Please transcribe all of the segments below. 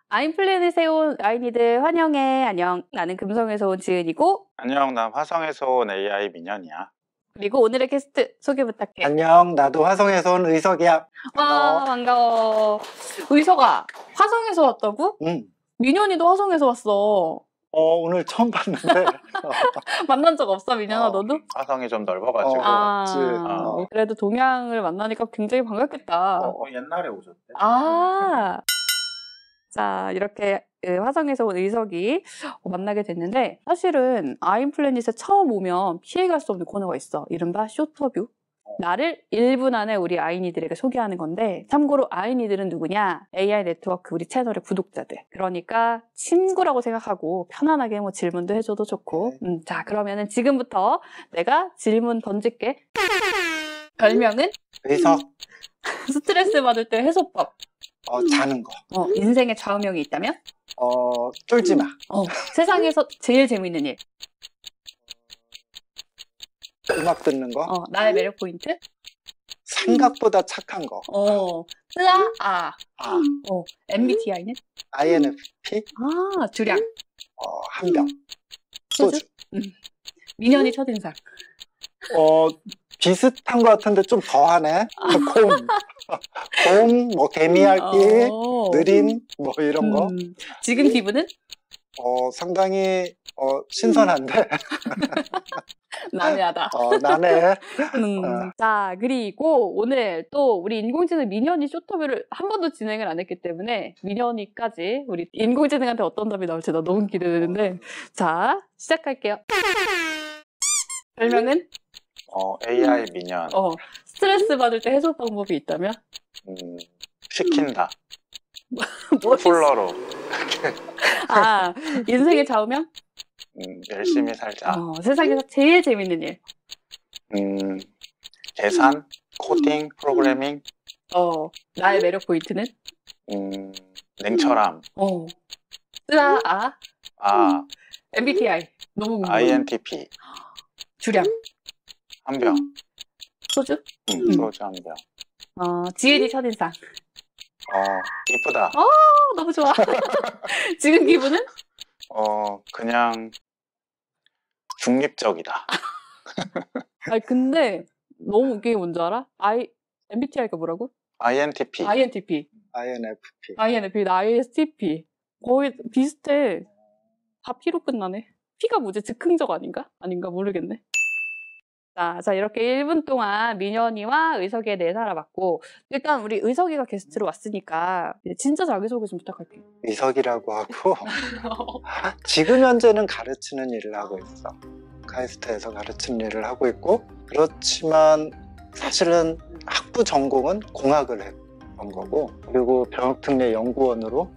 아임플래닛에 온 아이니들 환영해. 안녕. 나는 금성에서 온 지은이고. 안녕, 난 화성에서 온 AI 민현이야. 그리고 오늘의 게스트 소개 부탁해. 안녕, 나도 화성에서 온 의석이야. 와, 반가워. 의석아, 화성에서 왔다고? 응. 민현이도 화성에서 왔어. 오늘 처음 봤는데. 만난 적 없어, 민현아, 너도? 화성이 좀 넓어가지고. 그래도 동양을 만나니까 굉장히 반갑겠다. 옛날에 오셨대. 자, 이렇게 화성에서 온 의석이 만나게 됐는데, 사실은 아임플래닛에 처음 오면 피해갈 수 없는 코너가 있어. 이른바 쇼터뷰. 나를 1분 안에 우리 아이니들에게 소개하는 건데, 참고로 아이니들은 누구냐? AI 네트워크 우리 채널의 구독자들. 그러니까 친구라고 생각하고 편안하게 뭐 질문도 해줘도 좋고. 자, 그러면은 지금부터 내가 질문 던질게. 별명은? 의석. 스트레스 받을 때 해소법. 자는 거. 인생의 좌우명이 있다면? 쫄지 마. 세상에서 제일 재밌는 일. 음악 듣는 거. 나의 매력 포인트? 생각보다 착한 거. MBTI는? INFP. 주량. 한 병. 소주. 민현이 첫인상. 비슷한 것 같은데 좀 더하네. 곰, 뭐 개미핥기, 느린, 뭐 이런 거. 지금 기분은? 상당히 신선한데. 난해하다. 난해. 자, 그리고 오늘 또 우리 인공지능 민현이 쇼터뷰를 한 번도 진행을 안 했기 때문에 민현이까지 우리 인공지능한테 어떤 답이 나올지 나 너무 기대되는데. 자, 시작할게요. 별명은? AI 민현. 스트레스 받을 때 해소 방법이 있다면? 시킨다. 뭐 쿨러로. 인생의 좌우명? 열심히 살자. 세상에서 제일 재밌는 일. 계산, 코딩, 프로그래밍. 나의 매력 포인트는? 냉철함. MBTI. 너무 궁금해. INTP. 주량. 한 병. 소주? 소주 한 병. 지은이 첫인상. 이쁘다. 너무 좋아. 지금 기분은? 그냥 중립적이다. 근데 너무 웃긴 게 뭔지 알아? MBTI가 뭐라고? INTP. INTP. 나 ISTP. 거의 비슷해. 다 P로 끝나네. P가 뭐지? 즉흥적 아닌가? 아닌가 모르겠네. 자, 이렇게 1분 동안 민현이와 의석이에 대해 알아봤고, 일단 우리 의석이가 게스트로 왔으니까 진짜 자기소개 좀 부탁할게요. 의석이라고 하고 지금 현재는 가르치는 일을 하고 있어. 카이스트에서 가르치는 일을 하고 있고, 그렇지만 사실은 학부 전공은 공학을 했던 거고, 그리고 병역특례 연구원으로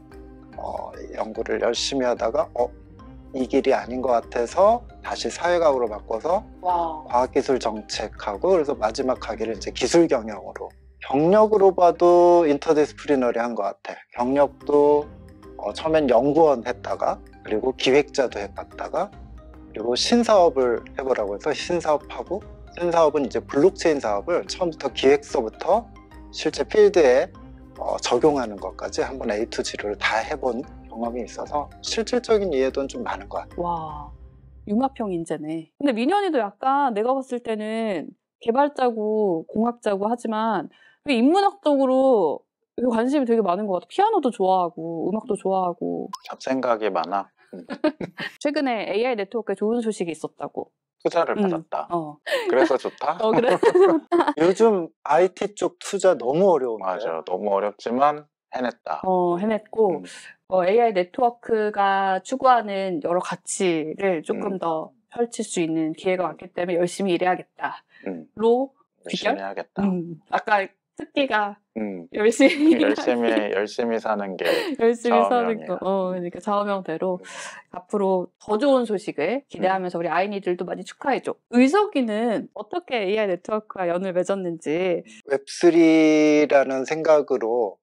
연구를 열심히 하다가 이 길이 아닌 것 같아서 다시 사회과학으로 바꿔서 과학기술 정책하고, 그래서 마지막 가기를 이제 기술 경영으로. 경력으로 봐도 인터디스플리너리한 것 같아. 경력도 처음엔 연구원 했다가, 그리고 기획자도 해봤다가, 그리고 신사업을 해보라고 해서 신사업하고, 신사업은 이제 블록체인 사업을 처음부터 기획서부터 실제 필드에 적용하는 것까지 한번 A to G를 다 해본 경험이 있어서 실질적인 이해도는 좀 많은 것 같아요. 와, 융합형 인재네. 근데 민현이도 약간 내가 봤을 때는 개발자고 공학자고 하지만 인문학적으로 관심이 되게 많은 것 같아. 피아노도 좋아하고 음악도 좋아하고. 잡생각이 많아. 최근에 AI 네트워크에 좋은 소식이 있었다고. 투자를 받았다. 그래서 좋다? 그래. 요즘 IT 쪽 투자 너무 어려운데. 맞아. 너무 어렵지만 해냈다. 해냈고 AI 네트워크가 추구하는 여러 가치를 조금 더 펼칠 수 있는 기회가 왔기 때문에 열심히 일해야겠다. 열심히 해야겠다. 아까 특기가 열심히 사는 게 열심히 사는 좌우명이야. 거. 그러니까 좌우명대로 앞으로 더 좋은 소식을 기대하면서 우리 아이니들도 많이 축하해줘. 의석이는 어떻게 AI 네트워크와 연을 맺었는지. 웹3라는 생각으로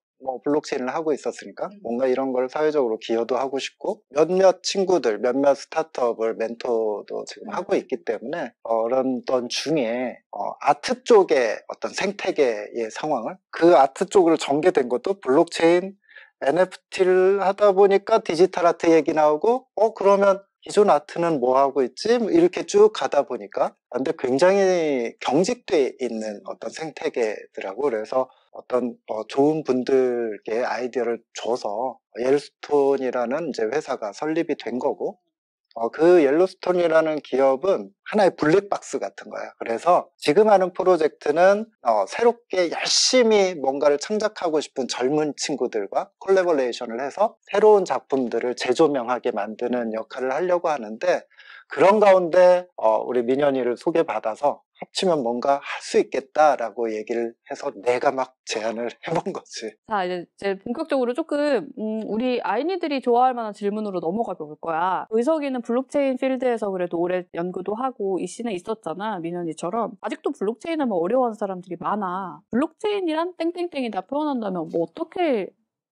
블록체인을 하고 있었으니까 뭔가 이런 걸 사회적으로 기여도 하고 싶고, 몇몇 친구들, 몇몇 스타트업을 멘토도 지금 하고 있기 때문에 그런 중에 아트 쪽의 어떤 생태계의 상황을, 그 아트 쪽으로 전개된 것도 블록체인 NFT를 하다 보니까 디지털 아트 얘기 나오고 그러면 기존 아트는 뭐 하고 있지? 이렇게 쭉 가다 보니까 근데 굉장히 경직돼 있는 어떤 생태계더라고. 그래서 어떤 좋은 분들께 아이디어를 줘서 옐로스톤이라는 이제 회사가 설립이 된 거고 그 옐로스톤이라는 기업은 하나의 블랙박스 같은 거야. 그래서 지금 하는 프로젝트는 새롭게 열심히 뭔가를 창작하고 싶은 젊은 친구들과 콜라보레이션을 해서 새로운 작품들을 재조명하게 만드는 역할을 하려고 하는데 그런 가운데 우리 민현이를 소개받아서 합치면 뭔가 할 수 있겠다라고 얘기를 해서 내가 막 제안을 해본 거지. 자, 이제 본격적으로 조금 우리 아이니들이 좋아할 만한 질문으로 넘어가 볼 거야. 의석이는 블록체인 필드에서 그래도 오래 연구도 하고 이 씬에 있었잖아, 민현이처럼. 아직도 블록체인을 뭐 어려워하는 사람들이 많아. 블록체인이란 땡땡땡이다 표현한다면 뭐 어떻게?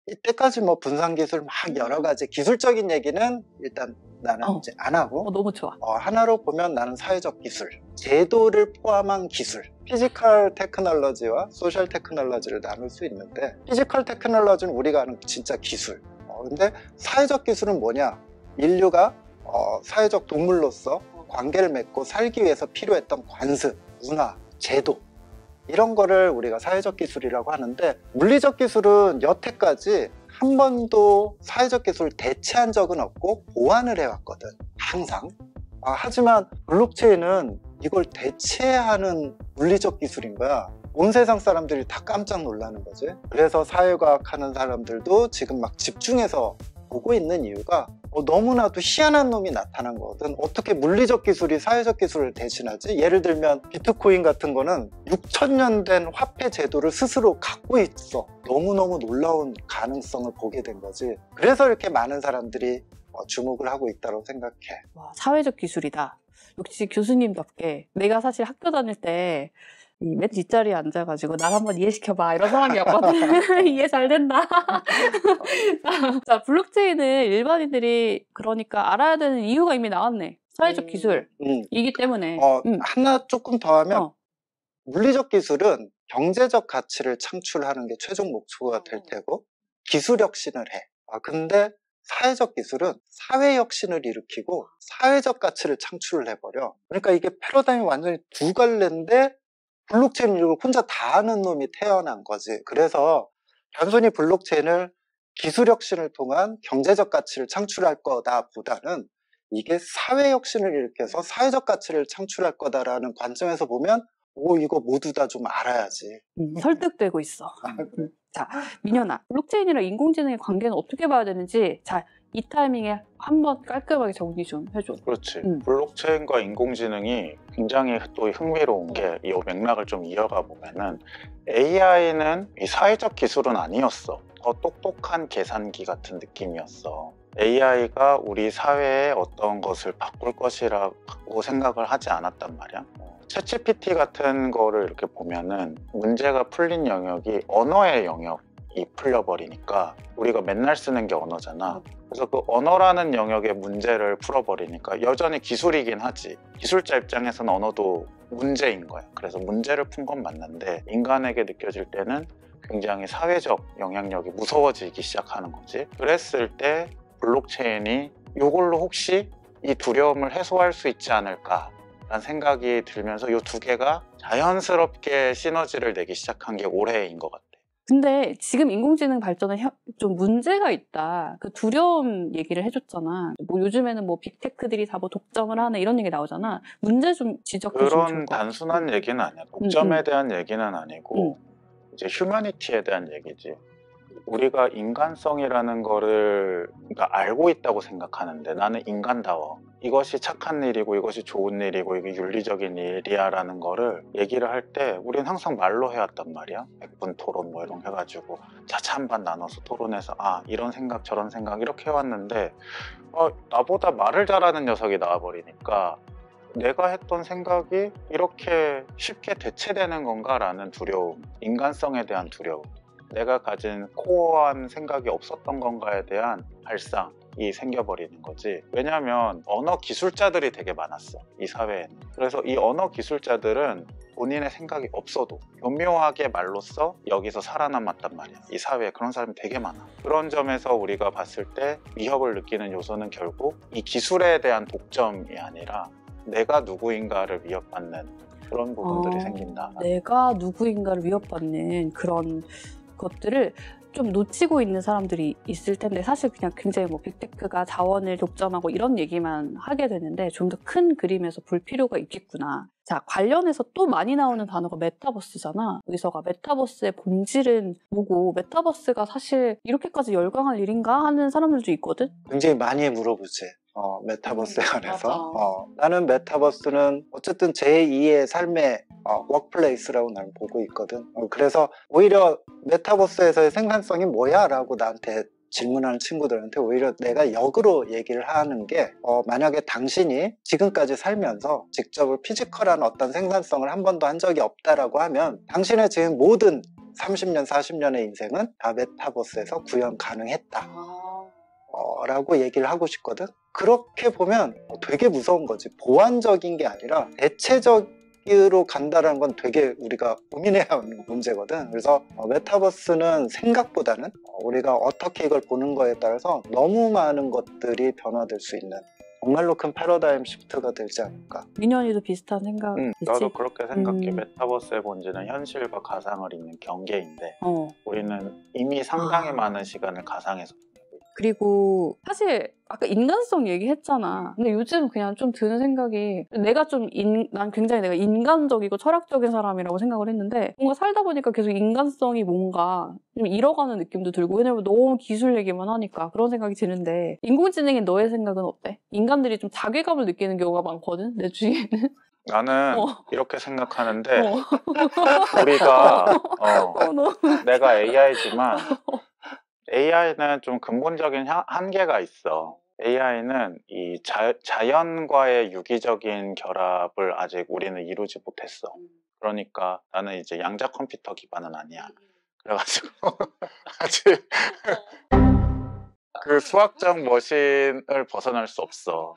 이때까지 뭐 분산기술 막 여러 가지 기술적인 얘기는 일단 나는 이제 안 하고 너무 좋아. 하나로 보면 나는 사회적 기술, 제도를 포함한 기술, 피지컬 테크놀로지와 소셜 테크놀로지를 나눌 수 있는데 피지컬 테크놀로지는 우리가 아는 진짜 기술. 근데 사회적 기술은 뭐냐? 인류가 사회적 동물로서 관계를 맺고 살기 위해서 필요했던 관습, 문화, 제도 이런 거를 우리가 사회적 기술이라고 하는데 물리적 기술은 여태까지 한 번도 사회적 기술을 대체한 적은 없고 보완을 해왔거든, 항상. 하지만 블록체인은 이걸 대체하는 물리적 기술인 거야. 온 세상 사람들이 다 깜짝 놀라는 거지. 그래서 사회과학 하는 사람들도 지금 막 집중해서 보고 있는 이유가 너무나도 희한한 놈이 나타난 거거든. 어떻게 물리적 기술이 사회적 기술을 대신하지? 예를 들면 비트코인 같은 거는 6,000년 된 화폐 제도를 스스로 갖고 있어. 너무너무 놀라운 가능성을 보게 된 거지. 그래서 이렇게 많은 사람들이 주목을 하고 있다고 생각해. 와, 사회적 기술이다. 역시 교수님답게. 내가 사실 학교 다닐 때 맨 뒷자리에 앉아가지고 날 한번 이해시켜봐 이런 사람이었거든. 이해 잘 된다. 자, 블록체인을 일반인들이 그러니까 알아야 되는 이유가 이미 나왔네. 사회적 기술이기 때문에. 하나 조금 더 하면 물리적 기술은 경제적 가치를 창출하는 게 최종 목표가 될 테고 기술 혁신을 해. 근데 사회적 기술은 사회 혁신을 일으키고 사회적 가치를 창출을 해버려. 그러니까 이게 패러다임이 완전히 두 갈래인데 블록체인 이걸 혼자 다 하는 놈이 태어난 거지. 그래서 단순히 블록체인을 기술 혁신을 통한 경제적 가치를 창출할 거다 보다는 이게 사회 혁신을 일으켜서 사회적 가치를 창출할 거다라는 관점에서 보면 이거 모두 다 좀 알아야지. 설득되고 있어. 자, 민현아, 블록체인이랑 인공지능의 관계는 어떻게 봐야 되는지 이 타이밍에 한번 깔끔하게 정리 좀 해줘. 그렇지. 블록체인과 인공지능이 굉장히 또 흥미로운 게 이 맥락을 좀 이어가 보면은 AI는 이 사회적 기술은 아니었어. 더 똑똑한 계산기 같은 느낌이었어. AI가 우리 사회의 어떤 것을 바꿀 것이라고 생각을 하지 않았단 말이야. 챗GPT 같은 거를 이렇게 보면은 문제가 풀린 영역이 언어의 영역이 풀려버리니까 우리가 맨날 쓰는 게 언어잖아. 그래서 그 언어라는 영역의 문제를 풀어버리니까 여전히 기술이긴 하지. 기술자 입장에서는 언어도 문제인 거야. 그래서 문제를 푼 건 맞는데 인간에게 느껴질 때는 굉장히 사회적 영향력이 무서워지기 시작하는 거지. 그랬을 때 블록체인이 이걸로 혹시 이 두려움을 해소할 수 있지 않을까 라는 생각이 들면서 이 두 개가 자연스럽게 시너지를 내기 시작한 게 올해인 것 같아. 근데 지금 인공지능 발전은 좀 문제가 있다. 그 두려움 얘기를 해줬잖아. 뭐 요즘에는 뭐 빅테크들이 다 뭐 독점을 하네 이런 얘기 나오잖아. 문제 좀 지적해주면 좋을 그런 것 같아. 단순한 얘기는 아니야. 독점에 대한 얘기는 아니고 이제 휴머니티에 대한 얘기지. 우리가 인간성이라는 거를 그러니까 알고 있다고 생각하는데 나는 인간다워. 이것이 착한 일이고 이것이 좋은 일이고 이게 윤리적인 일이야 라는 거를 얘기를 할 때 우리는 항상 말로 해왔단 말이야. 100분 토론 뭐 이런 거 해가지고 차차한반 나눠서 토론해서 이런 생각 저런 생각 이렇게 해왔는데 나보다 말을 잘하는 녀석이 나와버리니까 내가 했던 생각이 이렇게 쉽게 대체되는 건가 라는 두려움, 인간성에 대한 두려움, 내가 가진 코어한 생각이 없었던 건가에 대한 발상이 생겨버리는 거지. 왜냐하면 언어 기술자들이 되게 많았어, 이 사회에는. 그래서 이 언어 기술자들은 본인의 생각이 없어도 교묘하게 말로써 여기서 살아남았단 말이야. 이 사회에 그런 사람이 되게 많아. 그런 점에서 우리가 봤을 때 위협을 느끼는 요소는 결국 이 기술에 대한 독점이 아니라 내가 누구인가를 위협받는 그런 부분들이 생긴다. 내가 누구인가를 위협받는 그런 것들을 좀 놓치고 있는 사람들이 있을 텐데, 사실 그냥 굉장히 뭐 빅테크가 자원을 독점하고 이런 얘기만 하게 되는데 좀 더 큰 그림에서 볼 필요가 있겠구나. 자, 관련해서 또 많이 나오는 단어가 메타버스잖아. 의서가 메타버스의 본질은 뭐고, 메타버스가 사실 이렇게까지 열광할 일인가 하는 사람들도 있거든. 굉장히 많이 물어보지. 메타버스에 관해서. 맞아. 나는 메타버스는 어쨌든 제2의 삶의 워크플레이스라고 나는 보고 있거든. 그래서 오히려 메타버스에서의 생산성이 뭐야? 라고 나한테 질문하는 친구들한테 오히려 내가 역으로 얘기를 하는 게 만약에 당신이 지금까지 살면서 직접 피지컬한 어떤 생산성을 한 번도 한 적이 없다라고 하면 당신의 지금 모든 30년, 40년의 인생은 다 메타버스에서 구현 가능했다. 라고 얘기를 하고 싶거든. 그렇게 보면 되게 무서운 거지. 보완적인 게 아니라 대체적으로 간다는 건 되게 우리가 고민해야 하는 문제거든. 그래서 메타버스는 생각보다는 우리가 어떻게 이걸 보는 거에 따라서 너무 많은 것들이 변화될 수 있는 정말로 큰 패러다임 시프트가 되지 않을까. 민현이도 비슷한 생각 있지? 나도 그렇게 생각해. 메타버스의 본질은 현실과 가상을 잇는 경계인데 우리는 이미 상당히 많은 시간을 가상에서. 그리고 사실 아까 인간성 얘기했잖아. 근데 요즘 그냥 좀 드는 생각이, 내가 난 굉장히 내가 인간적이고 철학적인 사람이라고 생각을 했는데 뭔가 살다 보니까 계속 인간성이 뭔가 좀 잃어가는 느낌도 들고, 왜냐면 너무 기술 얘기만 하니까 그런 생각이 드는데, 인공지능인 너의 생각은 어때? 인간들이 좀 자괴감을 느끼는 경우가 많거든, 내 주위에는. 나는 이렇게 생각하는데 우리가 내가 AI지만 AI는 좀 근본적인 한계가 있어. AI는 이 자연과의 유기적인 결합을 아직 우리는 이루지 못했어. 그러니까 나는 이제 양자 컴퓨터 기반은 아니야. 그래가지고 아직 그 수학적 머신을 벗어날 수 없어.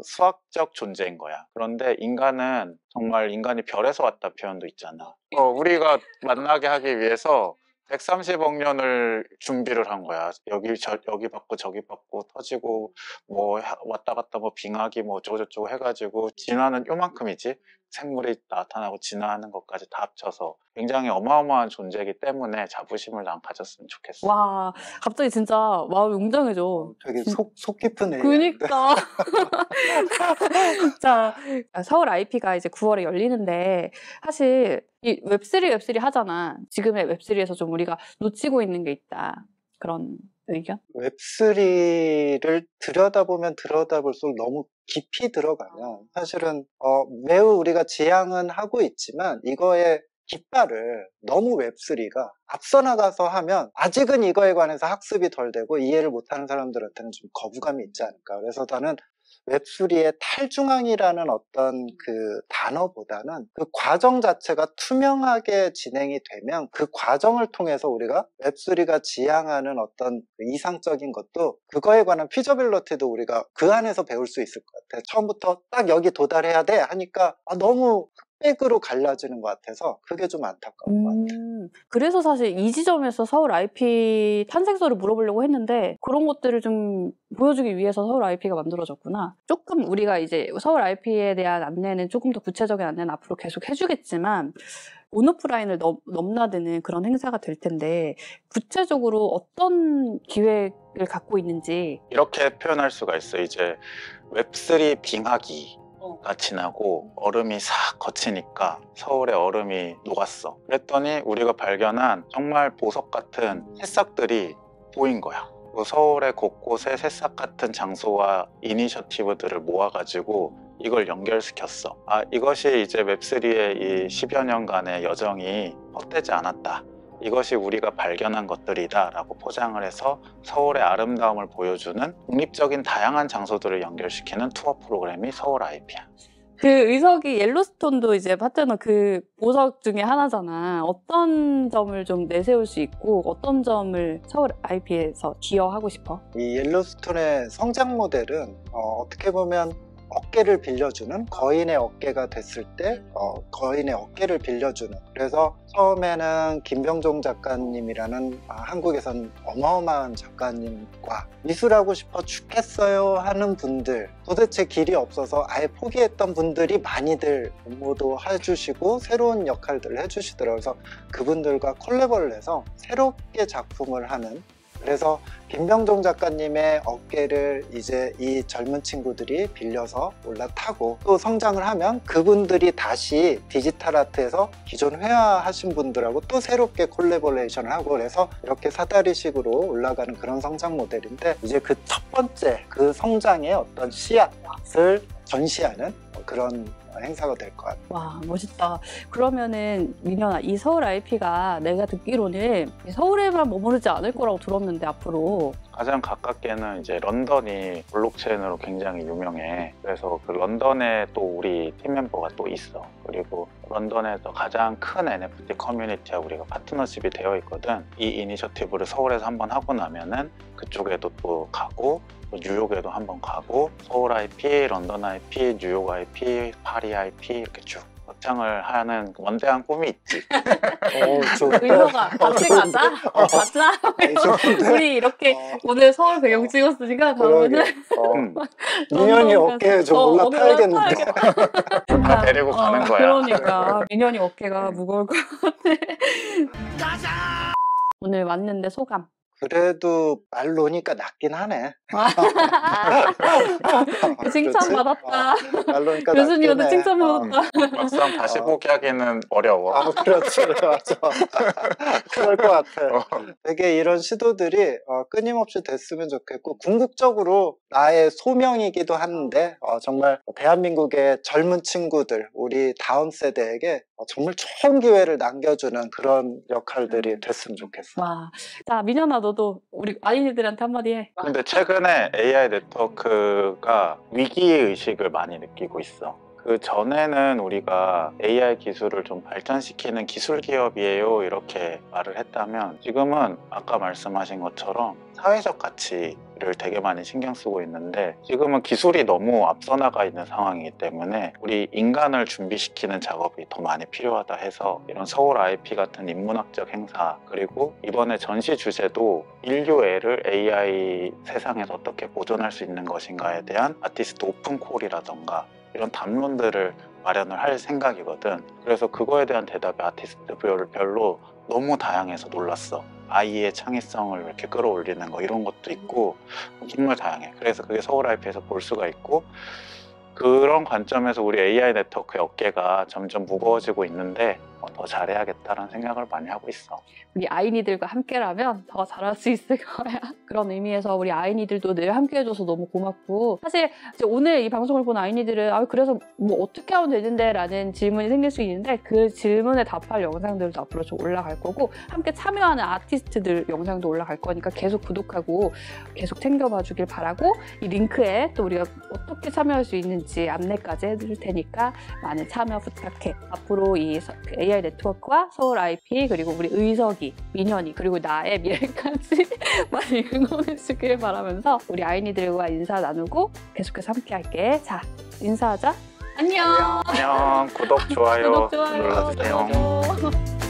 수학적 존재인 거야. 그런데 인간은 정말 인간이 별에서 왔다 표현도 있잖아. 우리가 만나게 하기 위해서 130억 년을 준비를 한 거야. 여기 받고 저기 받고 터지고 뭐 왔다 갔다 뭐 빙하기 뭐 어쩌고저쩌고 해가지고 진화는 요만큼이지. 생물이 나타나고 진화하는 것까지 다 합쳐서 굉장히 어마어마한 존재이기 때문에 자부심을 난 가졌으면 좋겠어. 와, 갑자기 진짜 마음이 웅장해져. 되게 속 깊은 얘기. 그니까. 자, 서울 IP가 이제 9월에 열리는데, 사실 이 웹3 하잖아. 지금의 웹3에서 좀 우리가 놓치고 있는 게 있다. 그런 의견? 웹3를 들여다보면 들여다볼수록 너무 깊이 들어가면 사실은 매우 우리가 지향은 하고 있지만 이거의 깃발을 너무 웹3가 앞서 나가서 하면 아직은 이거에 관해서 학습이 덜 되고 이해를 못하는 사람들한테는 좀 거부감이 있지 않을까. 그래서 나는 웹3의 탈중앙이라는 어떤 그 단어보다는 그 과정 자체가 투명하게 진행이 되면 그 과정을 통해서 우리가 웹3가 지향하는 어떤 그 이상적인 것도 그거에 관한 피저빌리티도 우리가 그 안에서 배울 수 있을 것 같아. 처음부터 딱 여기 도달해야 돼 하니까 너무 흑백으로 갈라지는 것 같아서 그게 좀 안타까운 것 같아. 그래서 사실 이 지점에서 서울 IP 탄생설을 물어보려고 했는데, 그런 것들을 좀 보여주기 위해서 서울 IP가 만들어졌구나. 조금 우리가 이제 서울 IP에 대한 안내는 조금 더 구체적인 안내는 앞으로 계속 해주겠지만 온오프라인을 넘나드는 그런 행사가 될 텐데, 구체적으로 어떤 기획을 갖고 있는지. 이렇게 표현할 수가 있어. 이제 웹3 빙하기 가 지나고 얼음이 싹 거치니까 서울의 얼음이 녹았어. 그랬더니 우리가 발견한 정말 보석 같은 새싹들이 보인 거야. 서울의 곳곳에 새싹 같은 장소와 이니셔티브들을 모아가지고 이걸 연결시켰어. 이것이 이제 웹3의 이 10여 년간의 여정이 헛되지 않았다. 이것이 우리가 발견한 것들이다 라고 포장을 해서 서울의 아름다움을 보여주는 독립적인 다양한 장소들을 연결시키는 투어 프로그램이 서울 IP야. 그 의석이 옐로스톤도 이제 파트너 그 보석 중에 하나잖아. 어떤 점을 좀 내세울 수 있고 어떤 점을 서울 IP에서 기여하고 싶어? 이 옐로스톤의 성장 모델은 어떻게 보면 어깨를 빌려주는, 거인의 어깨가 됐을 때 거인의 어깨를 빌려주는. 그래서 처음에는 김병종 작가님이라는 한국에선 어마어마한 작가님과 미술하고 싶어 죽겠어요 하는 분들, 도대체 길이 없어서 아예 포기했던 분들이 많이들 응모도 해주시고 새로운 역할들을 해주시더라고요. 그래서 그분들과 콜라보를 해서 새롭게 작품을 하는, 그래서 김병종 작가님의 어깨를 이제 이 젊은 친구들이 빌려서 올라타고 또 성장을 하면 그분들이 다시 디지털 아트에서 기존 회화하신 분들하고 또 새롭게 콜라보레이션을 하고, 그래서 이렇게 사다리식으로 올라가는 그런 성장 모델인데, 이제 그 첫 번째 그 성장의 어떤 씨앗을 전시하는 그런 행사가 될 것 같아요. 와, 멋있다. 그러면은 민현아, 이 서울 IP가 내가 듣기로는 서울에만 머무르지 않을 거라고 들었는데 앞으로 가장 가깝게는 이제 런던이 블록체인으로 굉장히 유명해. 그래서 그 런던에 또 우리 팀 멤버가 또 있어. 그리고 런던에서 가장 큰 NFT 커뮤니티와 우리가 파트너십이 되어 있거든. 이 이니셔티브를 서울에서 한번 하고 나면은 그쪽에도 또 가고, 뉴욕에도 한번 가고, 서울 IP, 런던 IP, 뉴욕 IP, 파리 IP 이렇게 쭉 거창을 하는 원대한 꿈이 있지. 의도가 같이 가자? 가자? 우리 이렇게 오늘 서울 배경 찍었으니까 다음에는 민현이 어깨에 좀 올라타야겠는데. 다 데리고 가는 거야. 그러니까 민현이 어깨가 무거울 것 같아. 오늘 왔는데 소감. 그래도 말 놓으니까 낫긴 하네. 칭찬받았다. 말 놓으니까 교수님한테 낫긴 해. 칭찬받았다. 막상 다시 보기 하기는 어려워. 그렇지, 맞아. 그럴 것 같아. 되게 이런 시도들이 끊임없이 됐으면 좋겠고, 궁극적으로 나의 소명이기도 한데, 정말 대한민국의 젊은 친구들, 우리 다음 세대에게 정말 좋은 기회를 남겨주는 그런 역할들이 됐으면 좋겠어. 와, 자 민현아, 너도 우리 아이들한테 한마디 해. 근데 최근에 AI 네트워크가 위기의식을 많이 느끼고 있어. 그 전에는 우리가 AI 기술을 좀 발전시키는 기술 기업이에요 이렇게 말을 했다면, 지금은 아까 말씀하신 것처럼 사회적 가치를 되게 많이 신경 쓰고 있는데, 지금은 기술이 너무 앞서 나가 있는 상황이기 때문에 우리 인간을 준비시키는 작업이 더 많이 필요하다 해서 이런 서울 IP 같은 인문학적 행사, 그리고 이번에 전시 주제도 인류애를 AI 세상에서 어떻게 보존할 수 있는 것인가에 대한 아티스트 오픈콜이라던가 이런 담론들을 마련을 할 생각이거든. 그래서 그거에 대한 대답이 아티스트별로 너무 다양해서 놀랐어. 아이의 창의성을 이렇게 끌어올리는 거 이런 것도 있고 정말 다양해. 그래서 그게 서울 IP에서 볼 수가 있고, 그런 관점에서 우리 AI 네트워크의 어깨가 점점 무거워지고 있는데 더 잘해야겠다는 생각을 많이 하고 있어. 우리 아이니들과 함께라면 더 잘할 수 있을 거야. 그런 의미에서 우리 아이니들도 늘 함께해줘서 너무 고맙고, 사실 이제 오늘 이 방송을 본 아이니들은 그래서 뭐 어떻게 하면 되는데 라는 질문이 생길 수 있는데, 그 질문에 답할 영상들도 앞으로 좀 올라갈 거고, 함께 참여하는 아티스트들 영상도 올라갈 거니까 계속 구독하고 계속 챙겨봐 주길 바라고, 이 링크에 또 우리가 어떻게 참여할 수 있는지 안내까지 해드릴 테니까 많은 참여 부탁해. 앞으로 이 AI 네트워크와 서울 IP, 그리고 우리 의석이, 민현이, 그리고 나의 미래까지 많이 응원해 주길 바라면서 우리 아이니들과 인사 나누고 계속해서 함께 할게. 자, 인사하자. 안녕. 안녕. 구독, 좋아요 구독, 좋아요 눌러주세요. 눌러줘.